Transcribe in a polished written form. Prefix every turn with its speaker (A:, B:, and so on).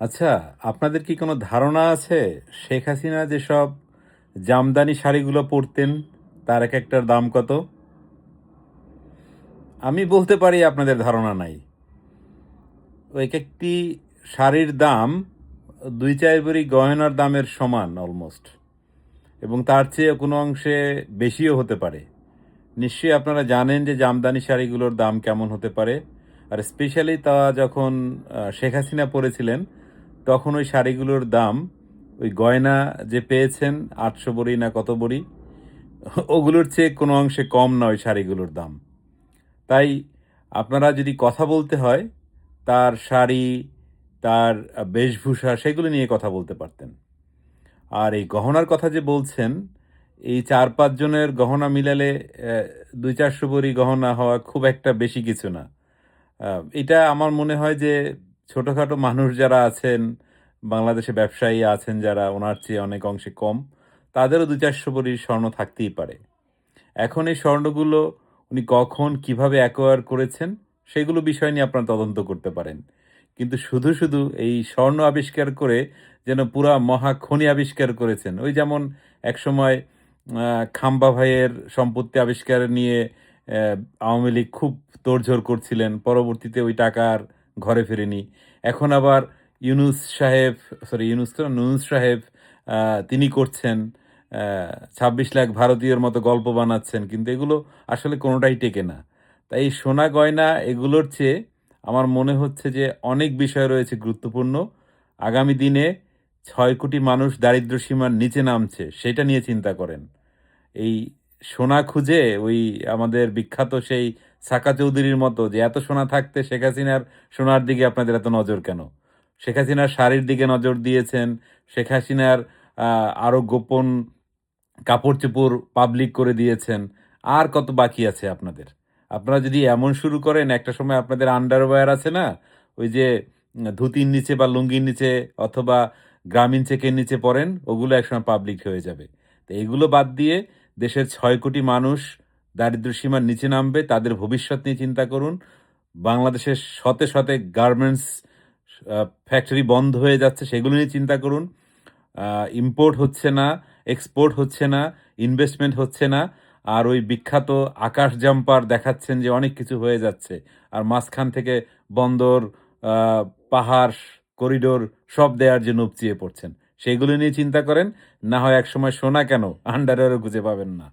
A: আচ্ছা, আপনাদের কি কোনো ধারণা আছে শেখ হাসিনা যেসব জামদানি শাড়িগুলো পরতেন তার একেকটার দাম কত? আমি বলতে পারি আপনাদের ধারণা নাই। ওই একেকটি শাড়ির দাম ২-৪ ভরি গয়নার দামের সমান অলমোস্ট, এবং তার চেয়ে কোনো অংশে বেশিও হতে পারে। নিশ্চয়ই আপনারা জানেন যে জামদানি শাড়িগুলোর দাম কেমন হতে পারে। আর স্পেশালি তা যখন শেখ হাসিনা পরেছিলেন, তখন ওই শাড়িগুলোর দাম, ওই গয়না যে পেয়েছেন ৮০০ ভরি না কত ভরি, ওগুলোর চেয়ে কোনো অংশে কম না ওই শাড়িগুলোর দাম। তাই আপনারা যদি কথা বলতে হয়, তার শাড়ি, তার বেশভূষা সেগুলো নিয়ে কথা বলতে পারতেন। আর এই গহনার কথা যে বলছেন, এই ৪-৫ জনের গহনা মিলালে ২-৪০০ ভরি গহনা হওয়া খুব একটা বেশি কিছু না। আ এটা আমার মনে হয় যে ছোটখাটো মানুষ যারা আছেন, বাংলাদেশে ব্যবসায়ী আছেন যারা, ওনার চেয়ে অনেক অংশে কম, তাদেরও ২-৪০০ ভরির স্বর্ণ থাকতেই পারে। এখন এই স্বর্ণগুলো উনি কখন কিভাবে অ্যাকোয়ার করেছেন, সেগুলো বিষয় নিয়ে আপনারা তদন্ত করতে পারেন। কিন্তু শুধু এই স্বর্ণ আবিষ্কার করে যেন পুরা মহাখনি আবিষ্কার করেছেন। ওই যেমন একসময় আ খাম্বা ভাইয়ের সম্পত্তি আবিষ্কার নিয়ে অ্যা আওয়ামী লীগ খুব তোড়জোড় করছিলেন। পরবর্তীতে ওই টাকা আর ঘরে ফেরেনি। এখন আবার ইউনূস সাহেব, সরি ইউনূস তো না, নুরুন্নস সাহেব, আ তিনি করছেন। ২৬ লাখ ভারতীয়র মতো গল্প বানাচ্ছেন। কিন্তু এগুলো আসলে কোনটাই টেকে না। তাই এই সোনা গয়না এগুলোর চেয়ে আমার মনে হচ্ছে যে অনেক বিষয় রয়েছে গুরুত্বপূর্ণ। আগামী দিনে ৬ কোটি মানুষ দারিদ্র্য সীমার নিচে নামছে, সেটা নিয়ে চিন্তা করেন। এই সোনা খুঁজে ওই আমাদের বিখ্যাত সেই সাকা চৌধুরীর মতো যে এত সোনা থাকতে শেখ হাসিনার সোনার দিকে আপনাদের এত নজর কেন? শেখ হাসিনার শাড়ির দিকে নজর দিয়েছেন। শেখ হাসিনার আ আরো গোপন কাপড়-চোপড় পাবলিক করে দিয়েছেন। আর কত বাকি আছে আপনাদের? আপনারা যদি এমন শুরু করেন, একটা সময় আপনাদের আন্ডারওয়্যার আছে না? ওই যে ধুতির নিচে বা লুঙ্গির নিচে অথবা গ্রামীণ চেকের নিচে পড়েন, ওগুলো একসময় পাবলিক হয়ে যাবে। তো এগুলো বাদ দিয়ে দেশের ৬ কোটি মানুষ দারিদ্র্য সীমার নিচে নামবে, তাদের ভবিষ্যৎ নিয়ে চিন্তা করুন। বাংলাদেশের শতে গার্মেন্টস আ ফ্যাক্টরি বন্ধ হয়ে যাচ্ছে, সেগুলো নিয়ে চিন্তা করুন। আ ইম্পোর্ট হচ্ছে না, এক্সপোর্ট হচ্ছে না, ইনভেস্টমেন্ট হচ্ছে না। আর ওই বিখ্যাত আকাশ জাম্পার দেখাচ্ছেন যে অনেক কিছু হয়ে যাচ্ছে। আর মাঝখান থেকে বন্দর, আ পাহাড়, করিডোর সব দেয়ার জন্য উপচিয়ে পড়ছেন। সেগুলো নিয়ে চিন্তা করেন। না হয় একসময় সোনা কেন, আন্ডারওয়্যারও খুঁজে পাবেন না।